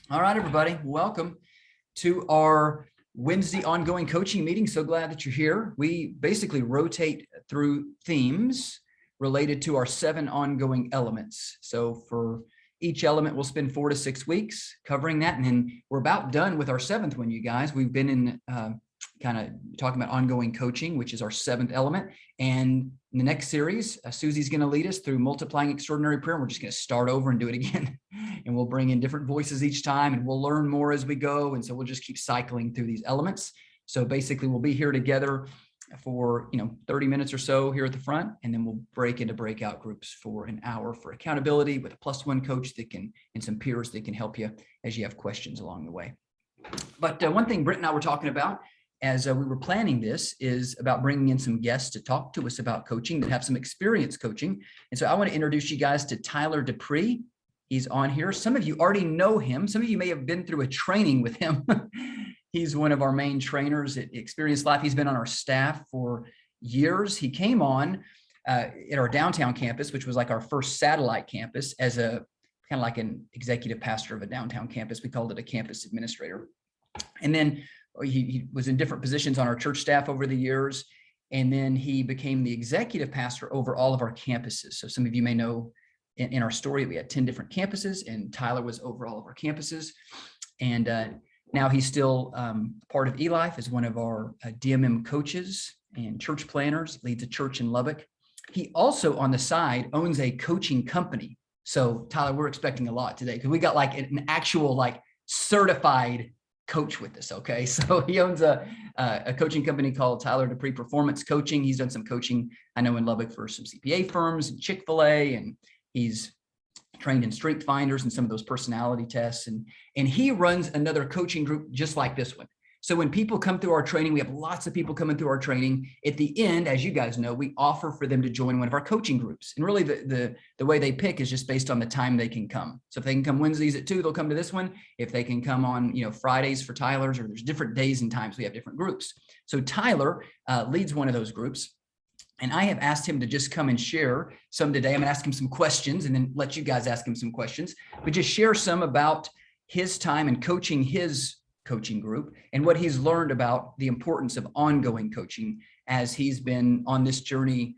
All right, everybody, welcome to our Wednesday ongoing coaching meeting. So glad that you're here. We basically rotate through themes related to our 7 ongoing elements. So for each element, we'll spend 4 to 6 weeks covering that. And then we're about done with our 7th one, you guys. We've been in kind of talking about ongoing coaching, which is our 7th element. And in the next series, Susie's going to lead us through multiplying extraordinary prayer. We're just going to start over and do it again. And we'll bring in different voices each time, and we'll learn more as we go. And so we'll just keep cycling through these elements. So basically we'll be here together for 30 minutes or so here at the front, and then we'll break into breakout groups for an hour for accountability with a +1 coach that can, and some peers that can help you as you have questions along the way. But one thing Britt and I were talking about as we were planning this is about bringing in some guests to talk to us about coaching that have some experience coaching. And so I want to introduce you guys to Tyler Dipprey. He's on here. Some of you already know him. Some of you may have been through a training with him. He's one of our main trainers at Experience Life. He's been on our staff for years. He came on at our downtown campus, which was like our first satellite campus, as a kind of like an executive pastor of a downtown campus. We called it a campus administrator. And then he was in different positions on our church staff over the years. And then he became the executive pastor over all of our campuses. So some of you may know in our story, we had 10 different campuses, and Tyler was over all of our campuses. And now he's still part of eLife as one of our DMM coaches and church planners, leads a church in Lubbock. He also on the side owns a coaching company. So Tyler, we're expecting a lot today because we got like an actual like certified coach with us. Okay. So he owns a coaching company called Tyler Dipprey Performance Coaching. He's done some coaching, I know, in Lubbock for some CPA firms and Chick-fil-A, and he's trained in strength finders and some of those personality tests. And he runs another coaching group just like this one. So when people come through our training, we have lots of people coming through our training. At the end, as you guys know, we offer for them to join one of our coaching groups. And really the way they pick is just based on the time they can come. So if they can come Wednesdays at 2, they'll come to this one. If they can come on, Fridays for Tyler's, or there's different days and times, we have different groups. So Tyler leads one of those groups. And I have asked him to just come and share some today. I'm going to ask him some questions and then let you guys ask him some questions, but just share some about his time and coaching his coaching group and what he's learned about the importance of ongoing coaching as he's been on this journey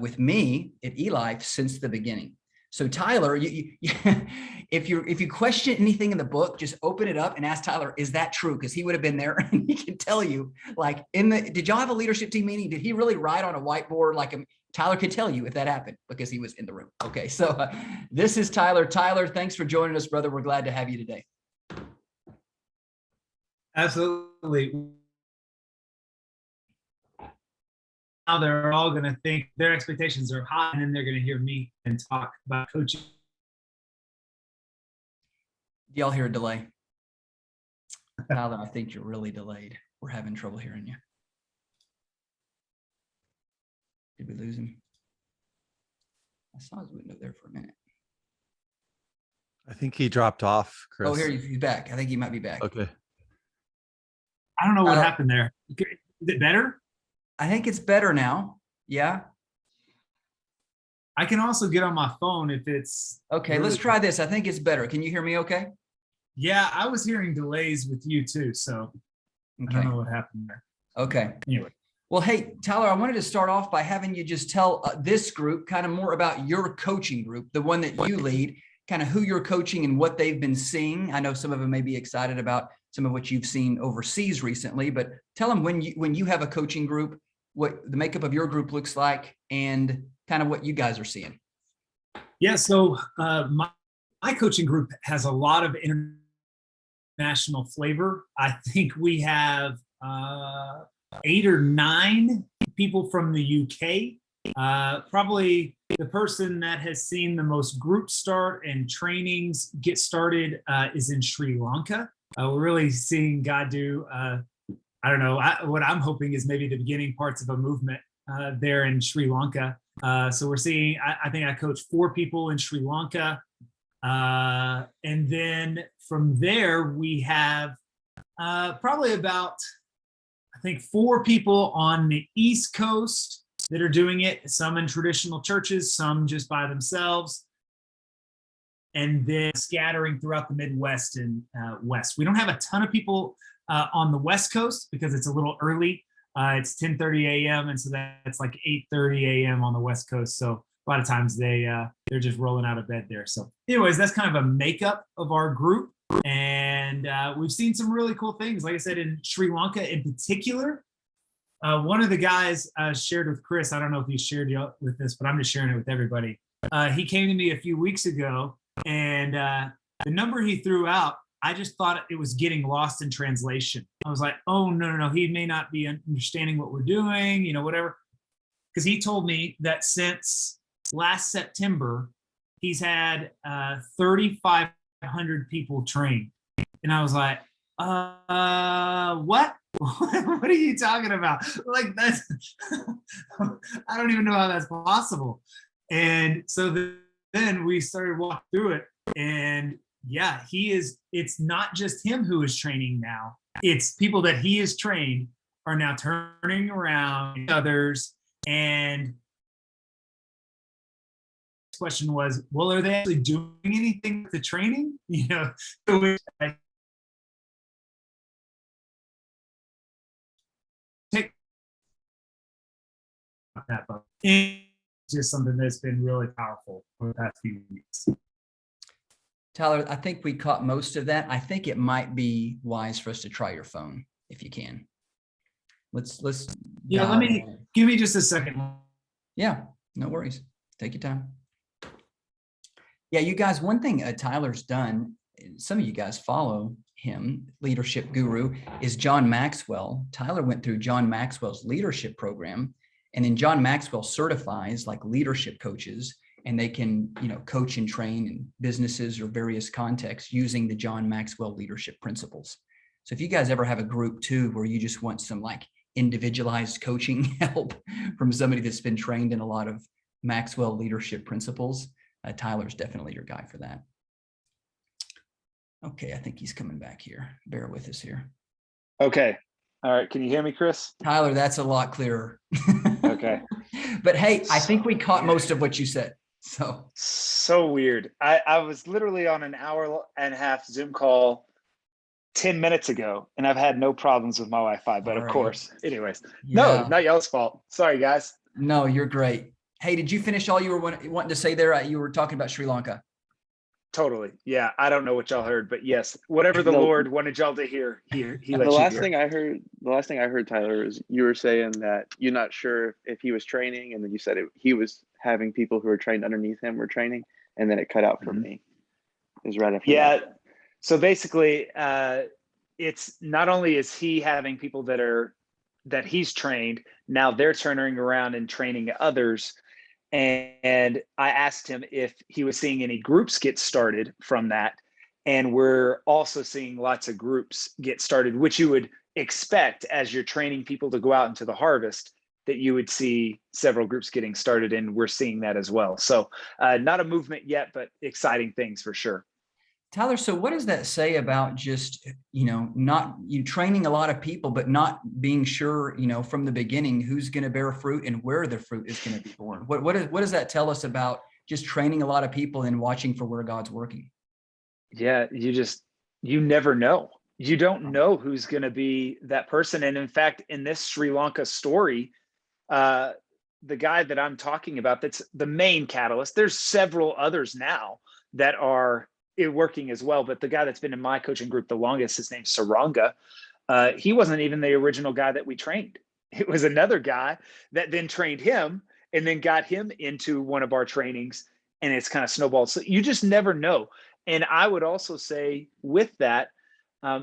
with me at eLife since the beginning. So Tyler, if you question anything in the book, just open it up and ask Tyler, is that true? Because he would have been there and he can tell you, like, did y'all have a leadership team meeting? Did he really write on a whiteboard? Like, Tyler could tell you if that happened because he was in the room. Okay, so this is Tyler. Tyler, thanks for joining us, brother. We're glad to have you today. Absolutely. Now they're all going to think their expectations are high, and then they're going to hear me and talk about coaching. Do y'all hear a delay? Tyler, I think you're really delayed. We're having trouble hearing you. Did we lose him? I saw his window there for a minute. I think he dropped off, Chris. Oh, here he's back. I think he might be back. Okay. I don't know what happened there. Is it better? I think it's better now. Yeah. I can also get on my phone if it's okay. Really, let's try this. I think it's better. Can you hear me okay? Yeah, I was hearing delays with you too, so okay. I don't know what happened there. Okay. Anyway. Well, hey, Tyler, I wanted to start off by having you just tell this group kind of more about your coaching group, the one that you lead, kind of who you're coaching and what they've been seeing. I know some of them may be excited about some of what you've seen overseas recently, but tell them when you have a coaching group, what the makeup of your group looks like and kind of what you guys are seeing. Yeah, so my coaching group has a lot of international flavor. I think we have 8 or 9 people from the UK. Probably the person that has seen the most group start and trainings get started is in Sri Lanka. We're really seeing God do, I don't know, what I'm hoping is maybe the beginning parts of a movement there in Sri Lanka. So we're seeing, I think I coached 4 people in Sri Lanka. And then from there, we have probably about, I think, 4 people on the East Coast that are doing it, some in traditional churches, some just by themselves. and then scattering throughout the Midwest and West. We don't have a ton of people on the West Coast because it's a little early. It's 10:30 a.m. and so that's like 8:30 a.m. on the West Coast. So a lot of times they're just rolling out of bed there. So anyways, that's kind of a makeup of our group. And we've seen some really cool things. Like I said, in Sri Lanka in particular, one of the guys shared with Chris, I don't know if he shared with this, but I'm just sharing it with everybody. He came to me a few weeks ago, and the number he threw out, I just thought it was getting lost in translation. I was like, oh, no, he may not be understanding what we're doing, whatever. Because he told me that since last September, he's had 3,500 people trained. And I was like, what? What are you talking about? Like, that's, I don't even know how that's possible. And so then we started walking through it. And yeah, it's not just him who is training now. It's people that he has trained are now turning around others. And question was, well, are they actually doing anything with the training? Take that, but it's just something that's been really powerful for the past few weeks. Tyler, I think we caught most of that. I think it might be wise for us to try your phone if you can. Let's give me just a second. Yeah, no worries. Take your time. Yeah, you guys, one thing Tyler's done, some of you guys follow him, leadership guru, is John Maxwell. Tyler went through John Maxwell's leadership program, and then John Maxwell certifies like leadership coaches, and they can, coach and train in businesses or various contexts using the John Maxwell leadership principles. So if you guys ever have a group too, where you just want some like individualized coaching help from somebody that's been trained in a lot of Maxwell leadership principles, Tyler's definitely your guy for that. Okay, I think he's coming back here. Bear with us here. Okay. All right. Can you hear me, Chris? Tyler, that's a lot clearer. Okay. But hey, I think we caught most of what you said. So weird. I was literally on an 1.5-hour Zoom call 10 minutes ago, and I've had no problems with my Wi-Fi, but of course, anyways, no, not y'all's fault. Sorry, guys. No, you're great. Hey, did you finish all you were wanting to say there? You were talking about Sri Lanka. Totally. Yeah. I don't know what y'all heard, but yes, whatever the Lord wanted y'all to hear, he let you hear. The last thing I heard, Tyler, is you were saying that you're not sure if he was training, and then you said he was having people who were trained underneath him were training, and then it cut out for me. It was right after that. So basically, it's not only is he having people that he's trained, now they're turning around and training others. And I asked him if he was seeing any groups get started from that. And we're also seeing lots of groups get started, which you would expect as you're training people to go out into the harvest, that you would see several groups getting started. And we're seeing that as well. So not a movement yet, but exciting things for sure. Tyler, so what does that say about just, not you training a lot of people, but not being sure, from the beginning, who's going to bear fruit and where the fruit is going to be born? What does that tell us about just training a lot of people and watching for where God's working? Yeah, you never know. You don't know who's going to be that person. And in fact, in this Sri Lanka story, the guy that I'm talking about, that's the main catalyst. There's several others now that are working as well, but the guy that's been in my coaching group the longest, his name's Saranga. He wasn't even the original guy that we trained. It was another guy that then trained him and then got him into one of our trainings, and it's kind of snowballed. So you just never know. And I would also say with that,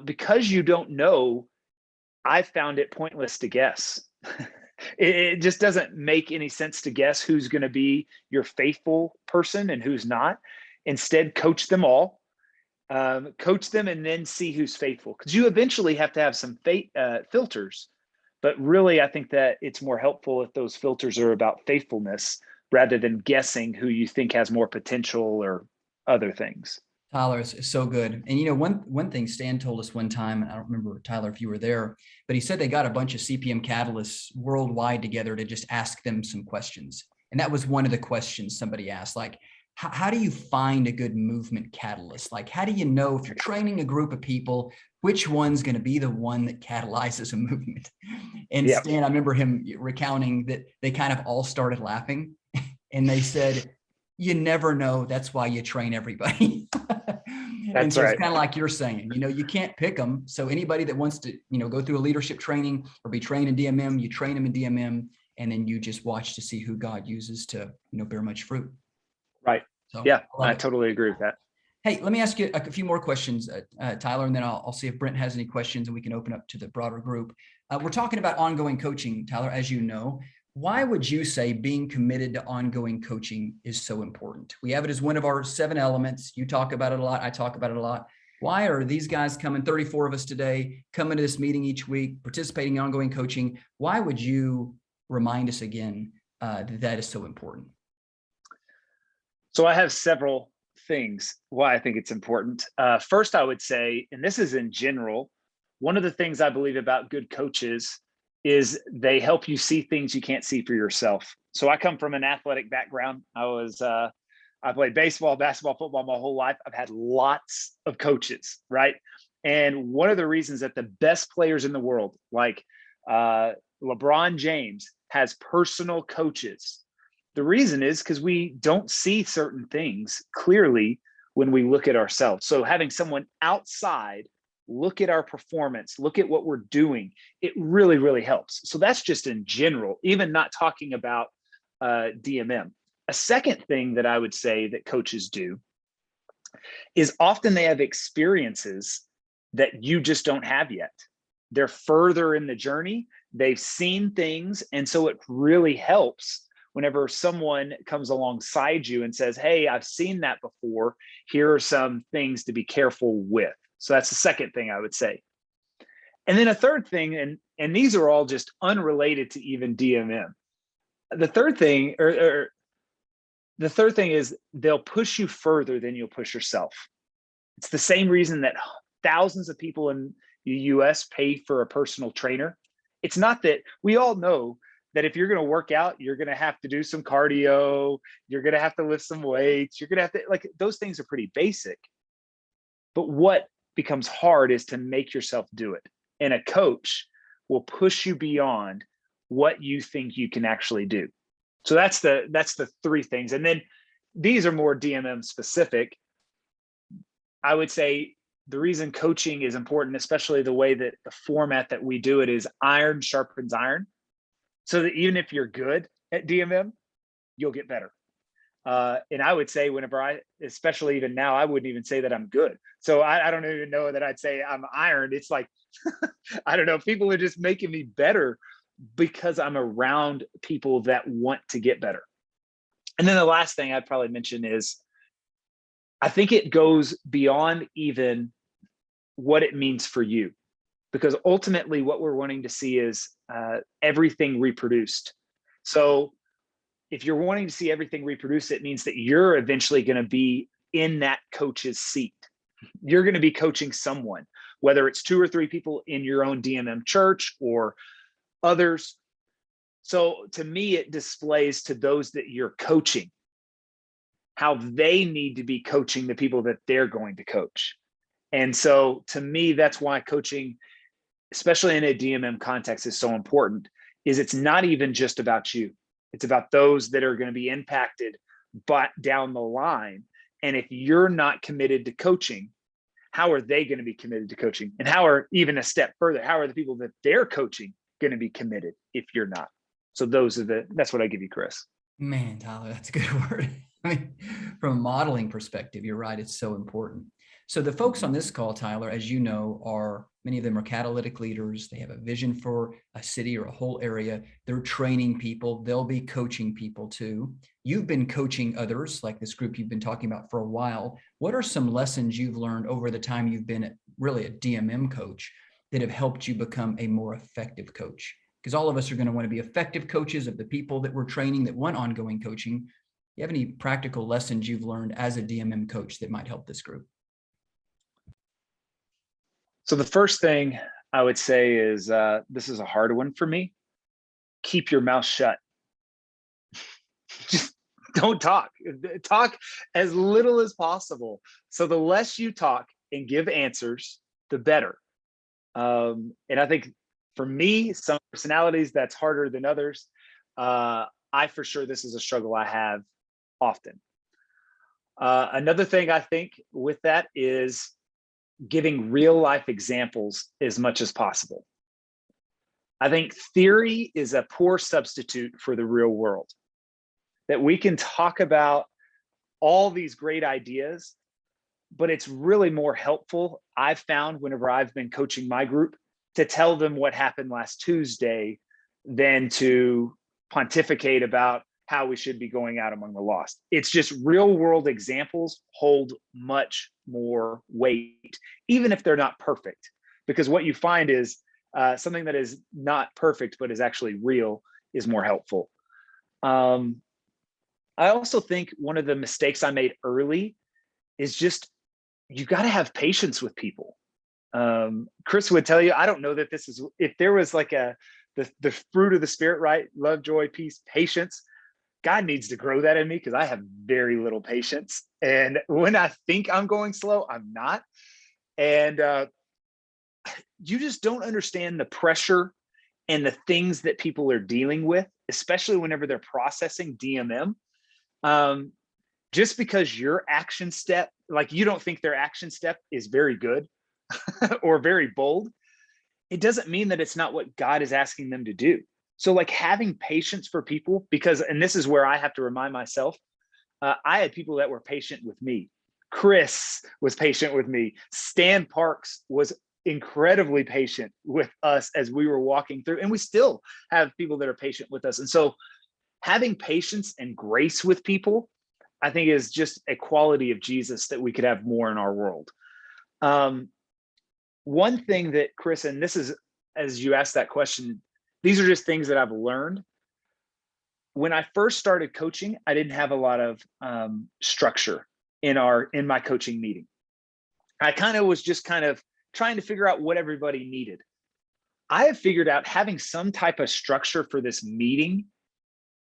because you don't know, I found it pointless to guess. It just doesn't make any sense to guess who's going to be your faithful person and who's not. Instead, coach them all, coach them, and then see who's faithful. Because you eventually have to have some filters. But really, I think that it's more helpful if those filters are about faithfulness rather than guessing who you think has more potential or other things. Tyler, is so good. And one thing Stan told us one time, and I don't remember, Tyler, if you were there, but he said they got a bunch of CPM catalysts worldwide together to just ask them some questions. And that was one of the questions somebody asked, like, how do you find a good movement catalyst? Like, how do you know if you're training a group of people, which one's going to be the one that catalyzes a movement? And Yeah. Stan, I remember him recounting that they kind of all started laughing and they said, you never know. That's why you train everybody. And That's so right. it's kind of like you're saying, you can't pick them. So anybody that wants to, go through a leadership training or be trained in DMM, you train them in DMM, and then you just watch to see who God uses to, bear much fruit. Right. So Yeah, I totally agree with that. Hey, let me ask you a few more questions, Tyler, and then I'll see if Brent has any questions and we can open up to the broader group. We're talking about ongoing coaching, Tyler, as you know. Why would you say being committed to ongoing coaching is so important? We have it as one of our 7 elements. You talk about it a lot. I talk about it a lot. Why are these guys coming, 34 of us today, coming to this meeting each week, participating in ongoing coaching? Why would you remind us again that is so important? So I have several things why I think it's important. First, I would say, and this is in general, one of the things I believe about good coaches is they help you see things you can't see for yourself. So I come from an athletic background. I played baseball, basketball, football my whole life. I've had lots of coaches, right? And one of the reasons that the best players in the world, like LeBron James, has personal coaches. The reason is because we don't see certain things clearly when we look at ourselves. So having someone outside look at our performance, look at what we're doing, it really, really helps. So that's just in general, even not talking about DMM. A second thing that I would say that coaches do is often they have experiences that you just don't have yet. They're further in the journey. They've seen things. And so it really helps whenever someone comes alongside you and says, hey, I've seen that before. Here are some things to be careful with. So that's the second thing I would say. And then a third thing, and these are all just unrelated to even DMM. The third thing, the third thing is they'll push you further than you'll push yourself. It's the same reason that thousands of people in the US pay for a personal trainer. It's not that we all know that if you're going to work out, you're going to have to do some cardio, you're going to have to lift some weights, you're going to have to, like, those things are pretty basic. But what becomes hard is to make yourself do it. And a coach will push you beyond what you think you can actually do. So that's the 3 things. And then these are more DMM specific. I would say the reason coaching is important, especially the way that the format that we do it, is iron sharpens iron. So that even if you're good at DMM, you'll get better. And I would say whenever especially even now, I wouldn't even say that I'm good. So I don't even know that I'd say I'm iron. It's like, I don't know, people are just making me better because I'm around people that want to get better. And then the last thing I'd probably mention is, I think it goes beyond even what it means for you, because ultimately what we're wanting to see is everything reproduced. So if you're wanting to see everything reproduced, it means that you're eventually going to be in that coach's seat. You're going to be coaching someone, whether it's 2 or 3 people in your own DMM church or others. So to me, it displays to those that you're coaching how they need to be coaching the people that they're going to coach. And so to me, that's why coaching, especially in a DMM context, is so important, is it's not even just about you. It's about those that are going to be impacted but down the line. And if you're not committed to coaching, how are they going to be committed to coaching? And how are, even a step further, how are the people that they're coaching going to be committed if you're not? So that's what I give you, Chris. Man, Tyler, that's a good word. I mean, from a modeling perspective, you're right. It's so important. So the folks on this call, Tyler, as you know, many of them are catalytic leaders. They have a vision for a city or a whole area. They're training people. They'll be coaching people too. You've been coaching others, like this group you've been talking about for a while. What are some lessons you've learned over the time you've been really a DMM coach that have helped you become a more effective coach? Because all of us are going to want to be effective coaches of the people that we're training that want ongoing coaching. Do you have any practical lessons you've learned as a DMM coach that might help this group? So the first thing I would say is, this is a hard one for me. Keep your mouth shut. Don't talk. Talk as little as possible. So the less you talk and give answers, the better. And I think for me, some personalities, that's harder than others. I for sure, this is a struggle I have often. Another thing I think with that is giving real life examples as much as possible. I think theory is a poor substitute for the real world. That we can talk about all these great ideas, but it's really more helpful, I've found, whenever I've been coaching my group, to tell them what happened last Tuesday than to pontificate about how we should be going out among the lost. It's just real world examples hold much more weight, even if they're not perfect. Because what you find is something that is not perfect, but is actually real, is more helpful. I also think one of the mistakes I made early is just, you've got to have patience with people. Chris would tell you, I don't know that this is, if there was like the fruit of the spirit, right? Love, joy, peace, patience. God needs to grow that in me, because I have very little patience. And when I think I'm going slow, I'm not. And you just don't understand the pressure and the things that people are dealing with, especially whenever they're processing DMM. Just because your action step, like you don't think their action step is very good or very bold, it doesn't mean that it's not what God is asking them to do. So like having patience for people, because, and this is where I have to remind myself, I had people that were patient with me. Chris was patient with me. Stan Parks was incredibly patient with us as we were walking through, and we still have people that are patient with us. And so having patience and grace with people, I think, is just a quality of Jesus that we could have more in our world. One thing that, Chris, and this is, as you asked that question, these are just things that I've learned. When I first started coaching, I didn't have a lot of structure in my coaching meeting. I was just trying to figure out what everybody needed. I have figured out having some type of structure for this meeting,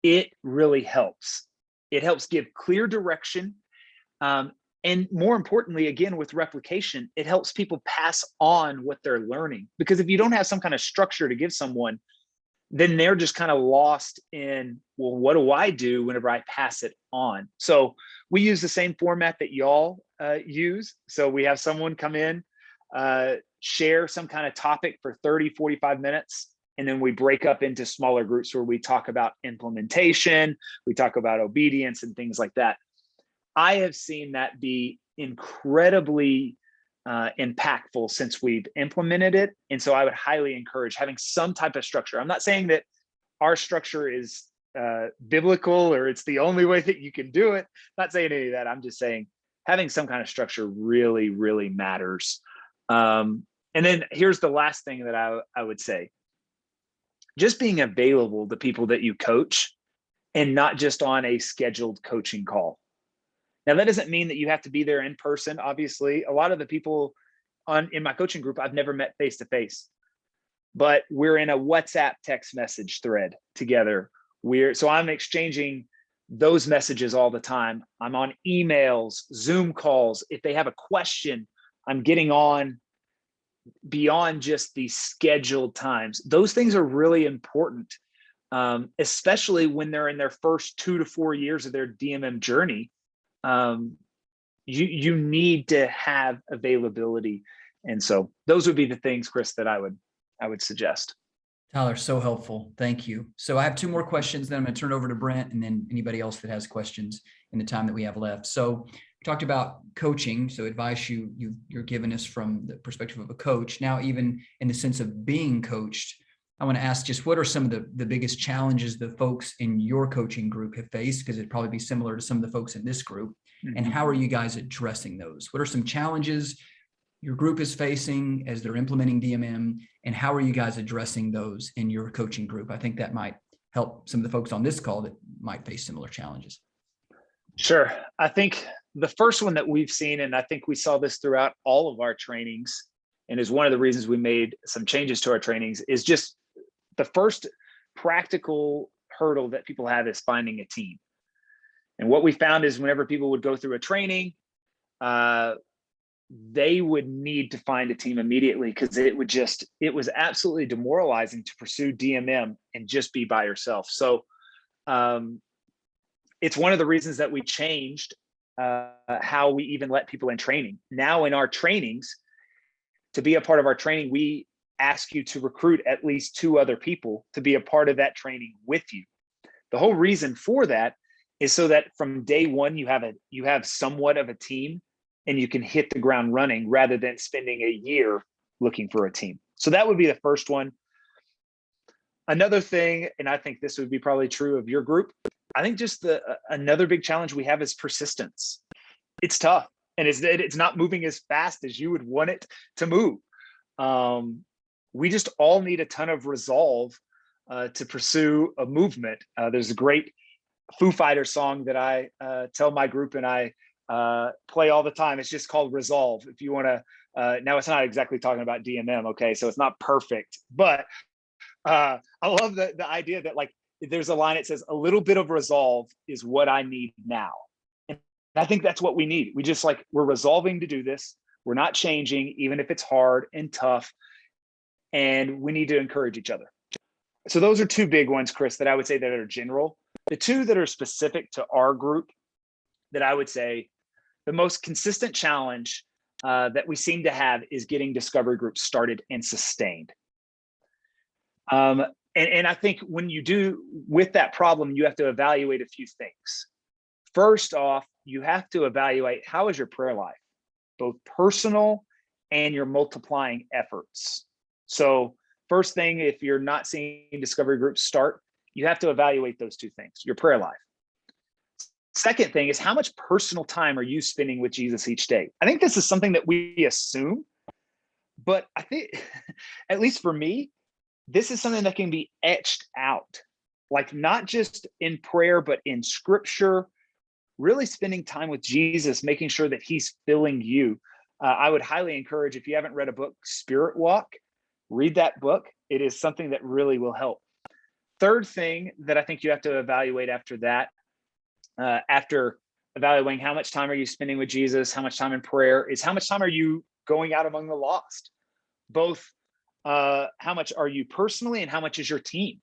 it really helps. It helps give clear direction. And more importantly, again, with replication, it helps people pass on what they're learning. Because if you don't have some kind of structure to give someone, then they're just kind of lost in, well, what do I do whenever I pass it on? So we use the same format that y'all use. So we have someone come in, share some kind of topic for 30, 45 minutes. And then we break up into smaller groups where we talk about implementation, we talk about obedience and things like that. I have seen that be incredibly impactful since we've implemented it. And so I would highly encourage having some type of structure. I'm not saying that our structure is biblical or it's the only way that you can do it. I'm not saying any of that. I'm just saying having some kind of structure really, really matters. And then here's the last thing that I would say. Just being available to people that you coach and not just on a scheduled coaching call. Now, that doesn't mean that you have to be there in person. Obviously, a lot of the people in my coaching group, I've never met face to face, but we're in a WhatsApp text message thread together. So I'm exchanging those messages all the time. I'm on emails, Zoom calls. If they have a question, I'm getting on beyond just the scheduled times. Those things are really important, especially when they're in their first 2 to 4 years of their DMM journey. You need to have availability. And so those would be the things, Chris, that I would suggest. Tyler, so helpful. Thank you. So I have 2 more questions, then I'm going to turn it over to Brent and then anybody else that has questions in the time that we have left. So we talked about coaching. So advice you're giving us from the perspective of a coach. Now, even in the sense of being coached, I want to ask just what are some of the biggest challenges the folks in your coaching group have faced? Because it'd probably be similar to some of the folks in this group. Mm-hmm. And how are you guys addressing those? What are some challenges your group is facing as they're implementing DMM? And how are you guys addressing those in your coaching group? I think that might help some of the folks on this call that might face similar challenges. Sure. I think the first one that we've seen, and I think we saw this throughout all of our trainings, and is one of the reasons we made some changes to our trainings, is just the first practical hurdle that people have is finding a team. And what we found is whenever people would go through a training, they would need to find a team immediately, because it was absolutely demoralizing to pursue DMM and just be by yourself. So it's one of the reasons that we changed how we even let people in training. Now in our trainings, to be a part of our training, we ask you to recruit at least 2 other people to be a part of that training with you. The whole reason for that is so that from day one, you have somewhat of a team and you can hit the ground running, rather than spending a year looking for a team. So that would be the first one. Another thing, and I think this would be probably true of your group, I think just another big challenge we have is persistence. It's tough, and it's not moving as fast as you would want it to move. We just all need a ton of resolve to pursue a movement. There's a great Foo Fighters song that I tell my group and I play all the time. It's just called Resolve. If you want to, now it's not exactly talking about DMM, okay? So it's not perfect, but I love the idea that, like, there's a line that says, a little bit of resolve is what I need now. And I think that's what we need. We're resolving to do this. We're not changing, even if it's hard and tough, and we need to encourage each other. So those are 2 big ones, Chris, that I would say that are general. The 2 that are specific to our group, that I would say the most consistent challenge that we seem to have is getting discovery groups started and sustained. And I think when you do with that problem, you have to evaluate a few things. First off, you have to evaluate, how is your prayer life, both personal and your multiplying efforts. So first thing, if you're not seeing discovery groups start, you have to evaluate those 2 things, your prayer life. Second thing is, how much personal time are you spending with Jesus each day? I think this is something that we assume, but I think, at least for me, this is something that can be etched out, like not just in prayer, but in scripture, really spending time with Jesus, making sure that he's filling you. I would highly encourage, if you haven't read a book, Spirit Walk, read that book. It is something that really will help. Third thing that I think you have to evaluate after that, after evaluating how much time are you spending with Jesus, how much time in prayer, is how much time are you going out among the lost? Both how much are you personally, and how much is your team?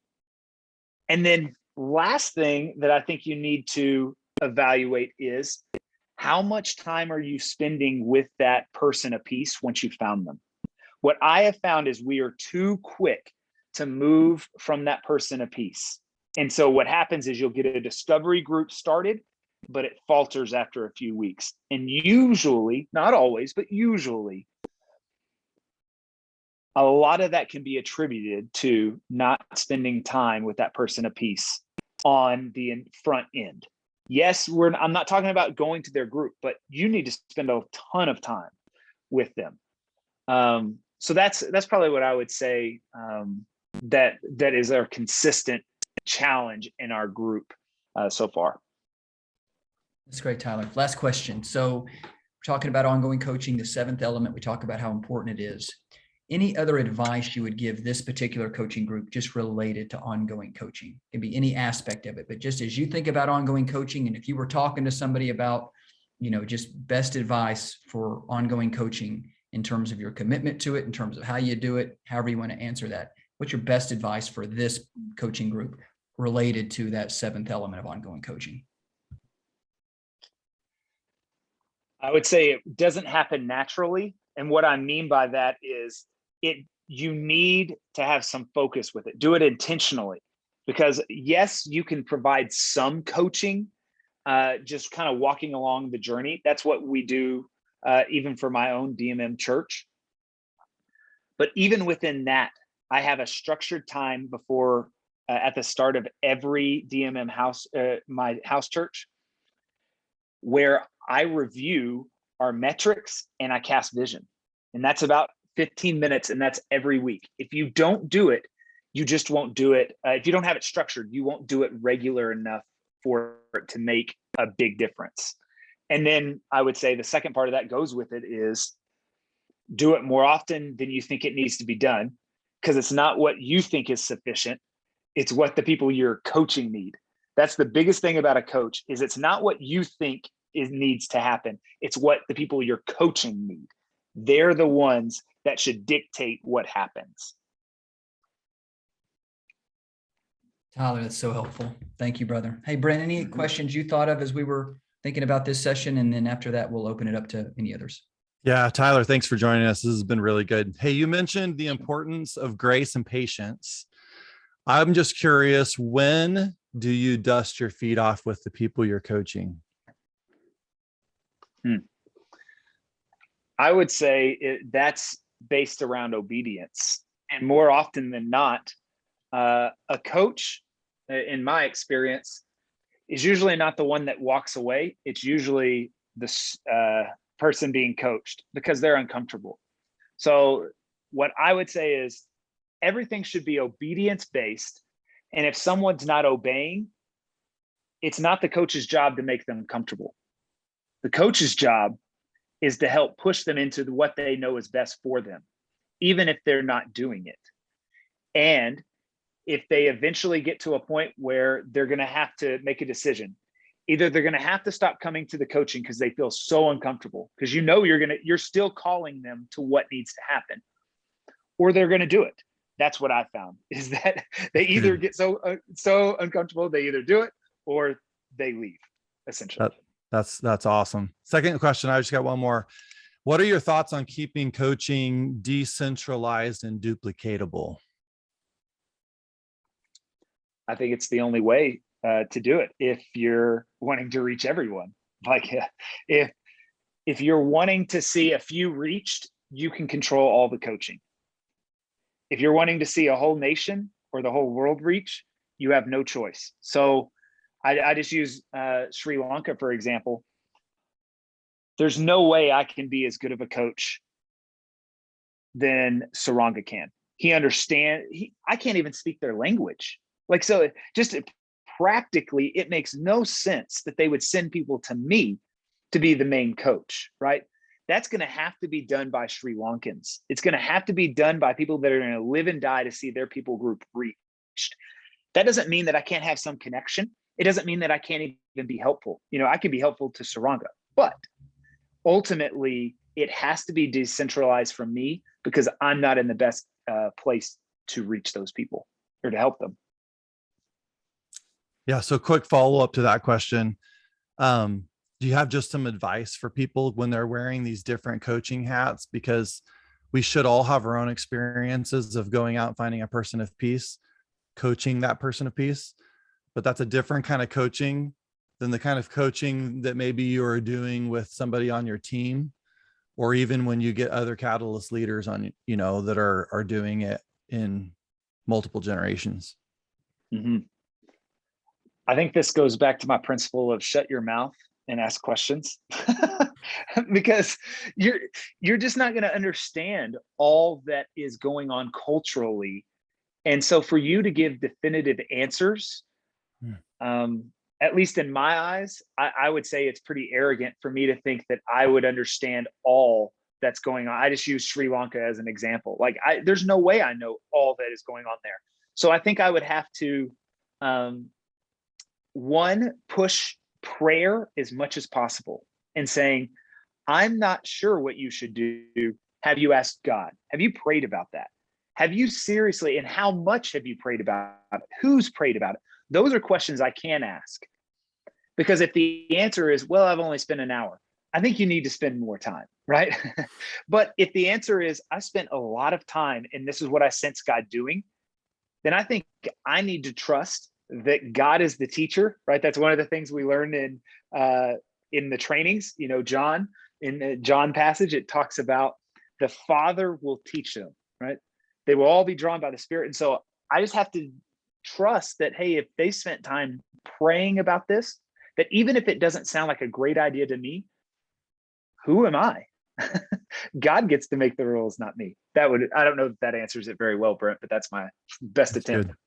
And then last thing that I think you need to evaluate is, how much time are you spending with that person apiece once you found them? What I have found is we are too quick to move from that person apiece. And so what happens is you'll get a discovery group started, but it falters after a few weeks. And usually, not always, but usually, a lot of that can be attributed to not spending time with that person apiece on the front end. Yes, I'm not talking about going to their group, but you need to spend a ton of time with them. So that's probably what I would say that is our consistent challenge in our group so far. That's great, Tyler. Last question. So we're talking about ongoing coaching, the 7th element. We talk about how important it is. Any other advice you would give this particular coaching group just related to ongoing coaching? It can be any aspect of it, but just as you think about ongoing coaching, and if you were talking to somebody about, just best advice for ongoing coaching in terms of your commitment to it, in terms of how you do it, however you want to answer that, what's your best advice for this coaching group related to that 7th element of ongoing coaching? I would say it doesn't happen naturally. And what I mean by that is you need to have some focus with it. Do it intentionally, because yes, you can provide some coaching, just kind of walking along the journey. That's what we do, even for my own DMM church. But even within that, I have a structured time before, at the start of every DMM house, my house church, where I review our metrics and I cast vision. And that's about 15 minutes, and that's every week. If you don't do it, you just won't do it. If you don't have it structured, you won't do it regular enough for it to make a big difference. And then I would say the second part of that goes with it is do it more often than you think it needs to be done, because it's not what you think is sufficient. It's what the people you're coaching need. That's the biggest thing about a coach, is it's not what you think needs to happen. It's what the people you're coaching need. They're the ones that should dictate what happens. Tyler, that's so helpful. Thank you, brother. Hey, Brent, any questions you thought of as we were thinking about this session? And then after that, we'll open it up to any others. Yeah, Tyler, thanks for joining us. This has been really good. Hey, you mentioned the importance of grace and patience. I'm just curious, when do you dust your feet off with the people you're coaching? I would say that's based around obedience. And more often than not, a coach, in my experience, is usually not the one that walks away. It's usually the person being coached, because they're uncomfortable. So what I would say is everything should be obedience based. And if someone's not obeying, it's not the coach's job to make them comfortable. The coach's job is to help push them into what they know is best for them, even if they're not doing it. And if they eventually get to a point where they're going to have to make a decision, either they're going to have to stop coming to the coaching because they feel so uncomfortable, because you're still calling them to what needs to happen, or they're going to do it. That's what I found, is that they either get so uncomfortable, they either do it or they leave, essentially. That's awesome. Second question, I just got one more. What are your thoughts on keeping coaching decentralized and duplicatable? I think it's the only way to do it if you're wanting to reach everyone. Like if you're wanting to see a few reached, you can control all the coaching. If you're wanting to see a whole nation or the whole world reach, you have no choice. So I just use Sri Lanka, for example. There's no way I can be as good of a coach than Saranga can. He understands. I can't even speak their language. Like, so just practically, it makes no sense that they would send people to me to be the main coach, right? That's going to have to be done by Sri Lankans. It's going to have to be done by people that are going to live and die to see their people group reached. That doesn't mean that I can't have some connection. It doesn't mean that I can't even be helpful. I can be helpful to Saranga, but ultimately it has to be decentralized from me, because I'm not in the best place to reach those people or to help them. Yeah. So quick follow-up to that question. Do you have just some advice for people when they're wearing these different coaching hats? Because we should all have our own experiences of going out and finding a person of peace, coaching that person of peace, but that's a different kind of coaching than the kind of coaching that maybe you are doing with somebody on your team, or even when you get other catalyst leaders on, that are doing it in multiple generations. Mm-hmm. I think this goes back to my principle of shut your mouth and ask questions, because you're just not going to understand all that is going on culturally. And so for you to give definitive answers, at least in my eyes, I would say it's pretty arrogant for me to think that I would understand all that's going on. I just use Sri Lanka as an example. Like, there's no way I know all that is going on there. So I think I would have to, one, push prayer as much as possible and saying, I'm not sure what you should do. Have you asked God? Have you prayed about that? Have you seriously, and how much have you prayed about it? Who's prayed about it? Those are questions I can ask. Because if the answer is, well, I've only spent an hour, I think you need to spend more time, right? But if the answer is, I spent a lot of time and this is what I sense God doing, then I think I need to trust that God is the teacher, right? That's one of the things we learned in the trainings. John, in the John passage, it talks about the Father will teach them, right? They will all be drawn by the Spirit. And so I just have to trust that, hey, if they spent time praying about this, that even if it doesn't sound like a great idea to me, who am I? God gets to make the rules, not me. I don't know if that answers it very well, Brent, but that's my best attempt. Good.